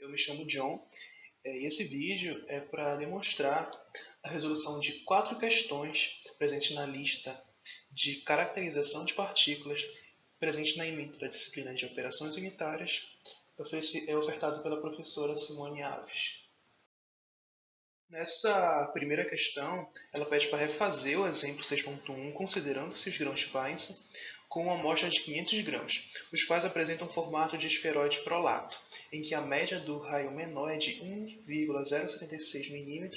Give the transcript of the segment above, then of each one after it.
Eu me chamo John e esse vídeo é para demonstrar a resolução de 4 questões presentes na lista de caracterização de partículas presente na ementa da disciplina de operações unitárias, ofertado pela professora Simone Aves. Nessa primeira questão, ela pede para refazer o exemplo 6.1 considerando-se os grãos Painson com uma amostra de 500 grãos, os quais apresentam formato de esferoide prolato, em que a média do raio menor é de 1,076 mm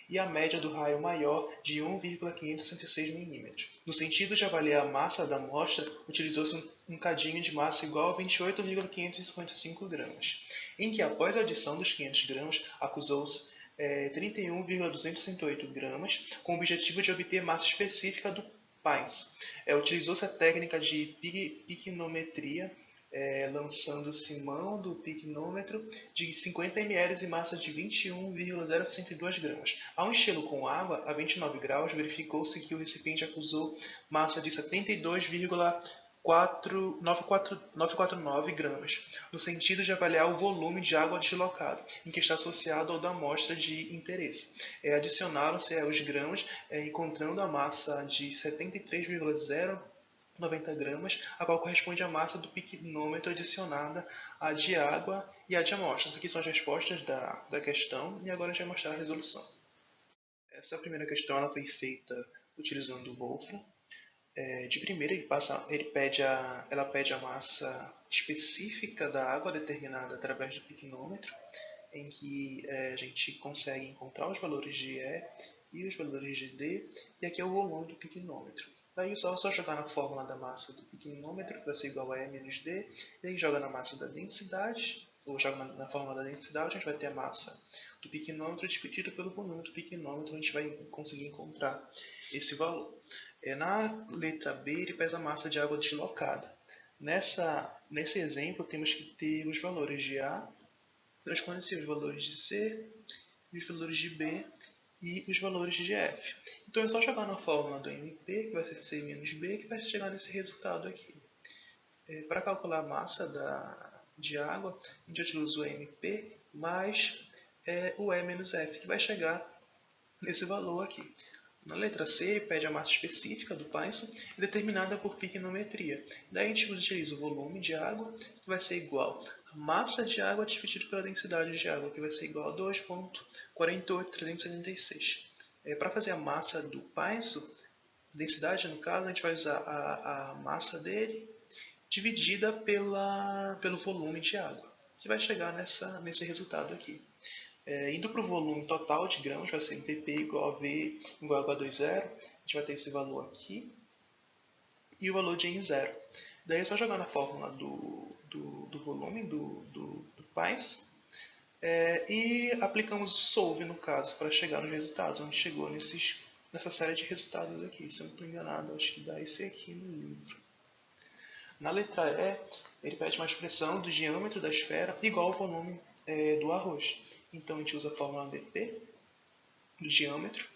e a média do raio maior de 1,566 mm. No sentido de avaliar a massa da amostra, utilizou-se um cadinho de massa igual a 28,555 gramas, em que após a adição dos 500 gramas, acusou-se 31,268 gramas, com o objetivo de obter massa específica do Painson. Utilizou-se a técnica de piquinometria, lançando-se mão do piquinômetro de 50 ml e massa de 21,062 gramas. Ao enchê-lo com água a 29 graus, verificou-se que o recipiente acusou massa de 72,949 gramas, no sentido de avaliar o volume de água deslocado, em que está associado ao da amostra de interesse. Adicionaram-se os grãos, encontrando a massa de 73,090 gramas, a qual corresponde à massa do piquinômetro adicionada à de água e à de amostra. Essas aqui são as respostas da questão e agora a gente vai mostrar a resolução. Essa primeira questão ela foi feita utilizando o Wolfram. De primeira, ela pede a massa específica da água determinada através do piquinômetro, em que a gente consegue encontrar os valores de E e os valores de D, e aqui é o volume do piquinômetro. Daí é só jogar na fórmula da massa do piquinômetro, que vai ser igual a E menos D, e aí joga na massa da densidade, ou joga na fórmula da densidade, a gente vai ter a massa do piquinômetro dividido pelo volume do piquinômetro, a gente vai conseguir encontrar esse valor. Na letra B, ele pesa a massa de água deslocada. Nesse exemplo, temos que ter os valores de A, nós conhecemos os valores de C, os valores de B e os valores de F. Então é só jogar na fórmula do MP, que vai ser C menos B, que vai chegar nesse resultado aqui. Para calcular a massa de água, a gente utiliza o MP mais o E menos F, que vai chegar nesse valor aqui. Na letra C, ele pede a massa específica do Painson, determinada por piquinometria. Daí a gente utiliza o volume de água, que vai ser igual a massa de água dividido pela densidade de água, que vai ser igual a 2,48376. Para fazer a massa do Painson, densidade no caso, a gente vai usar a massa dele dividida pelo volume de água, que vai chegar nesse resultado aqui. Indo para o volume total de grãos, vai ser PP igual a V igual a H20, a gente vai ter esse valor aqui, e o valor de N0. Daí é só jogar na fórmula do volume do Painson, e aplicamos o solve no caso, para chegar nos resultados, onde chegou nessa série de resultados aqui. Se eu não estou enganado, acho que dá esse aqui no livro. Na letra E, ele pede uma expressão do diâmetro da esfera igual ao volume do arroz. Então a gente usa a fórmula dP, do diâmetro,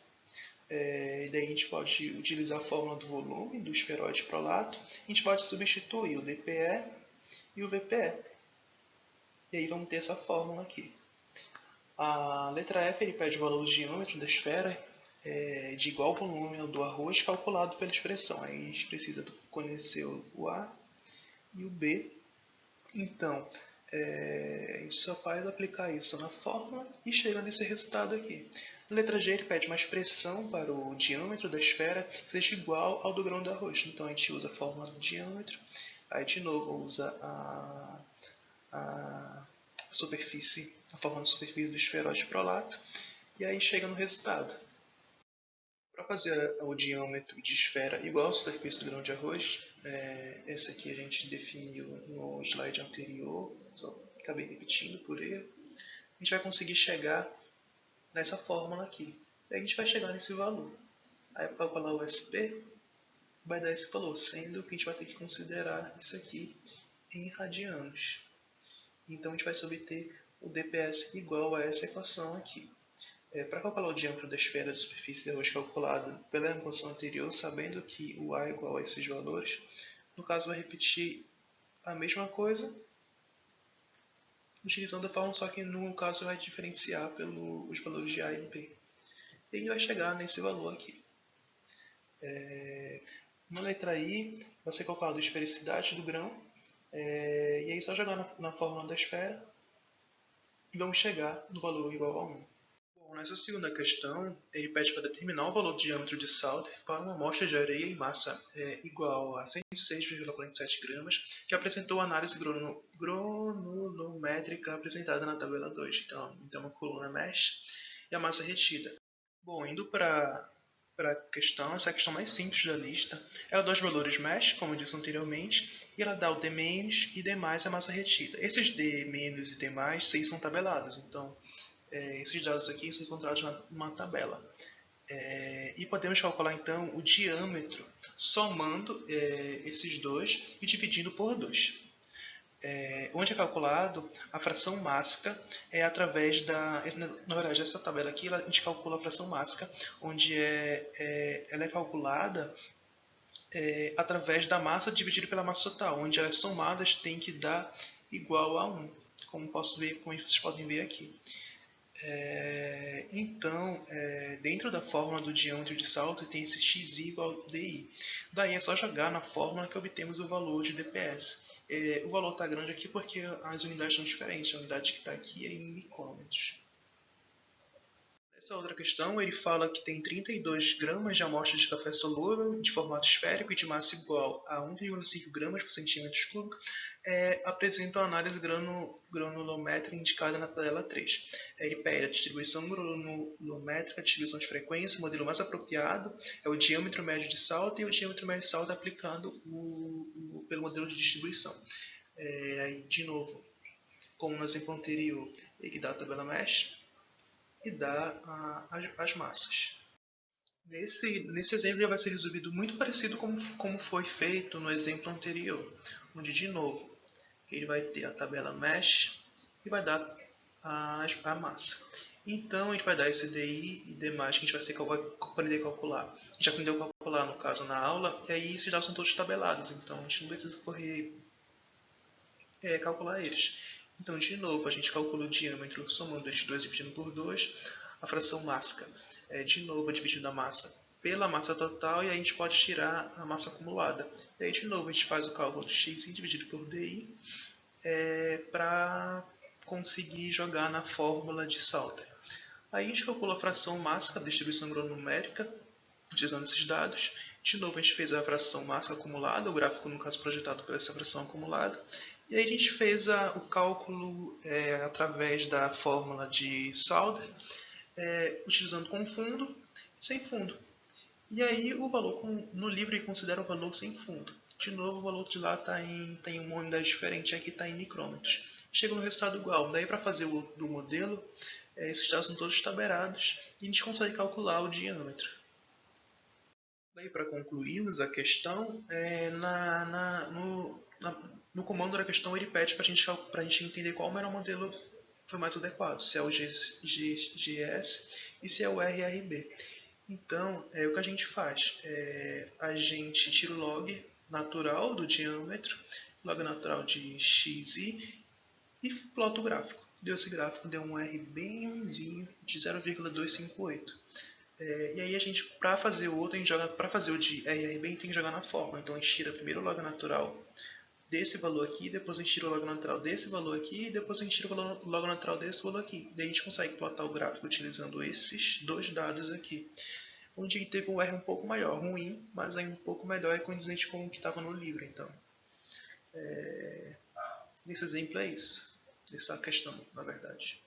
e daí a gente pode utilizar a fórmula do volume, do esferoide prolato, a gente pode substituir o dPe e o VPe. E aí vamos ter essa fórmula aqui. A letra F ele pede o valor do diâmetro da esfera de igual volume ao do arroz calculado pela expressão. Aí a gente precisa conhecer o A e o B. Então, a gente só faz aplicar isso na fórmula e chega nesse resultado aqui. Na letra G, ele pede uma expressão para o diâmetro da esfera que seja igual ao do grão de arroz. Então, a gente usa a fórmula do diâmetro, aí de novo usa a fórmula de superfície do esferoide prolato, e aí chega no resultado. Para fazer o diâmetro de esfera igual à superfície do grão de arroz, essa aqui a gente definiu no slide anterior, só acabei repetindo por erro. A gente vai conseguir chegar nessa fórmula aqui. Aí a gente vai chegar nesse valor. Aí para calcular o SP, vai dar esse valor, sendo que a gente vai ter que considerar isso aqui em radianos. Então a gente vai obter o dps igual a essa equação aqui. Para calcular o diâmetro da esfera de superfície de arroz calculado pela equação anterior, sabendo que o A é igual a esses valores, no caso vai repetir a mesma coisa, utilizando a fórmula, só que no caso vai diferenciar pelos valores de A e B. E ele vai chegar nesse valor aqui. Na letra I, vai ser calculado a esfericidade do grão, e aí só jogar na fórmula da esfera e vamos chegar no valor igual a 1. Bom, nessa segunda questão, ele pede para determinar o valor do diâmetro de Sauter para uma amostra de areia em massa igual a 106,47 gramas, que apresentou a análise granulométrica apresentada na tabela 2. Então uma coluna mesh e a massa retida. Bom, indo para a questão, essa é a questão mais simples da lista. Ela dá os valores mesh, como eu disse anteriormente, e ela dá o D- e D+, a massa retida. Esses D- e D+, vocês são tabelados, então esses dados aqui são encontrados numa tabela. E podemos calcular então o diâmetro somando esses dois e dividindo por 2. Onde é calculado a fração mássica através da... Na verdade, essa tabela aqui a gente calcula a fração mássica, onde ela é calculada através da massa dividida pela massa total, onde as somadas têm que dar igual a 1, como vocês podem ver aqui. Então, dentro da fórmula do diâmetro de Sauter tem esse xi igual a di. Daí é só jogar na fórmula que obtemos o valor de dps. O valor está grande aqui porque as unidades são diferentes. A unidade que está aqui é em micrômetros. Nessa outra questão, ele fala que tem 32 gramas de amostra de café solúvel de formato esférico e de massa igual a 1,5 gramas por centímetro cúbico, apresentam a análise granulométrica indicada na tabela 3. Ele pede a distribuição granulométrica, a distribuição de frequência, o modelo mais apropriado é o diâmetro médio de Sauter e o diâmetro médio de Sauter aplicando pelo modelo de distribuição. Aí, de novo, como no exemplo anterior, ele dá a tabela mesh e dá as massas. Nesse exemplo já vai ser resolvido muito parecido como foi feito no exemplo anterior, onde de novo ele vai ter a tabela mesh e vai dar a massa. Então a gente vai dar esse DI e D+, que a gente vai aprender a calcular. A gente aprendeu a calcular no caso na aula, e aí esses dados são todos tabelados, então a gente não precisa correr calcular eles. Então, de novo, a gente calcula o diâmetro somando estes dois dividindo por 2, a fração mássica, de novo, dividindo a massa pela massa total, e aí a gente pode tirar a massa acumulada. E aí, de novo, a gente faz o cálculo de x dividido por di para conseguir jogar na fórmula de Sauter. Aí a gente calcula a fração mássica da distribuição granulométrica, utilizando esses dados. De novo, a gente fez a fração mássica acumulada, o gráfico, no caso, projetado por essa fração acumulada. E aí a gente fez o cálculo através da fórmula de Sauter, utilizando com fundo e sem fundo. E aí o valor no livro ele considera o valor sem fundo. De novo, o valor de lá está em uma unidade diferente, aqui está em micrômetros. Chega no resultado igual. Daí para fazer o do modelo, esses dados são todos tabelados e a gente consegue calcular o diâmetro. Daí para concluirmos a questão, no comando da questão ele pede para a gente entender qual era o modelo que foi mais adequado, se é o GS e se é o RRB. Então, o que a gente faz? A gente tira o log natural do diâmetro, log natural de xi e plota o gráfico. Deu esse gráfico, deu um R bem ruimzinho de 0,258. E aí a gente, para fazer o outro, para fazer o de RRB, a gente tem que jogar na fórmula. Então a gente tira primeiro o log natural desse valor aqui, depois a gente tira o log natural desse valor aqui, e depois a gente tira o log natural desse valor aqui. Daí a gente consegue plotar o gráfico utilizando esses dois dados aqui. Onde ele teve um R um pouco maior, ruim, mas aí um pouco melhor e condizente com o que estava no livro. Então, nesse exemplo é isso. Essa questão, na verdade.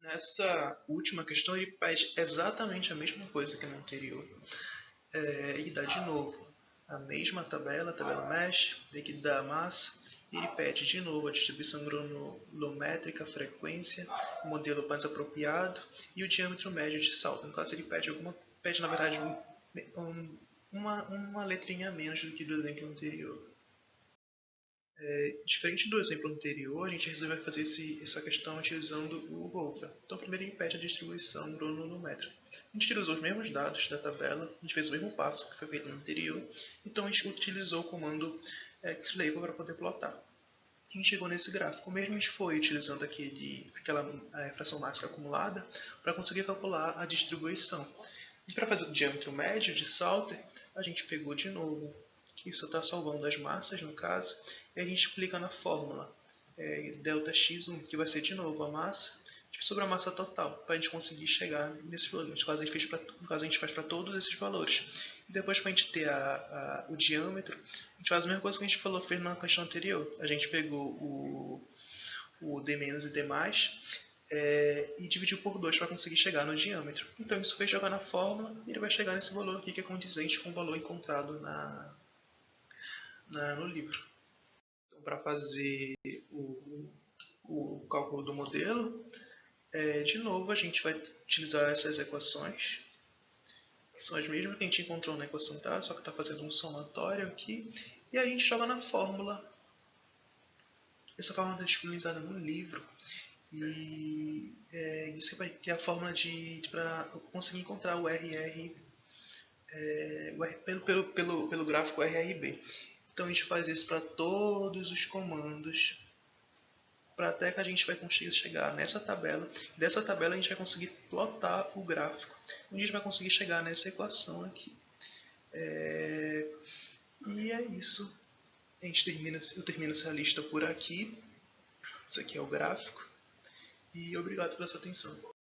Nessa última questão, ele pede exatamente a mesma coisa que no anterior. Ele dá de novo a mesma tabela mesh, ele dá a massa, e ele pede de novo a distribuição granulométrica, a frequência, o modelo mais apropriado e o diâmetro médio de salto. No caso, ele pede na verdade uma letrinha a menos do que do exemplo anterior. Diferente do exemplo anterior, a gente resolveu fazer essa questão utilizando o Wolfram. Então, primeiro ele pede a distribuição granulométrica. A gente utilizou os mesmos dados da tabela, a gente fez o mesmo passo que foi feito no anterior, então a gente utilizou o comando xlabel para poder plotar. a gente chegou nesse gráfico. Mesmo a gente foi utilizando aquela fração máxima acumulada para conseguir calcular a distribuição. E para fazer o diâmetro médio de Salter, a gente pegou de novo, que isso está salvando as massas no caso, e a gente aplica na fórmula ΔX1, que vai ser de novo a massa sobre a massa total, para a gente conseguir chegar nesses valores. No caso, a gente faz para todos esses valores. E depois, para a gente ter o diâmetro, a gente faz a mesma coisa que a gente fez na questão anterior. A gente pegou o D- e D+, e dividiu por 2 para conseguir chegar no diâmetro. Então, isso foi jogar na fórmula e ele vai chegar nesse valor aqui, que é condizente com o valor encontrado no livro. Então, para fazer o cálculo do modelo, de novo, a gente vai utilizar essas equações, que são as mesmas que a gente encontrou na equação, tá? Só que está fazendo um somatório aqui. E aí a gente joga na fórmula. Essa fórmula está disponibilizada no livro. E isso que é a fórmula para conseguir encontrar o RR pelo gráfico RRB. Então a gente faz isso para todos os comandos, para até que a gente vai conseguir chegar nessa tabela. Dessa tabela a gente vai conseguir plotar o gráfico, onde a gente vai conseguir chegar nessa equação aqui. E é isso. Eu termino essa lista por aqui. Isso aqui é o gráfico. E obrigado pela sua atenção.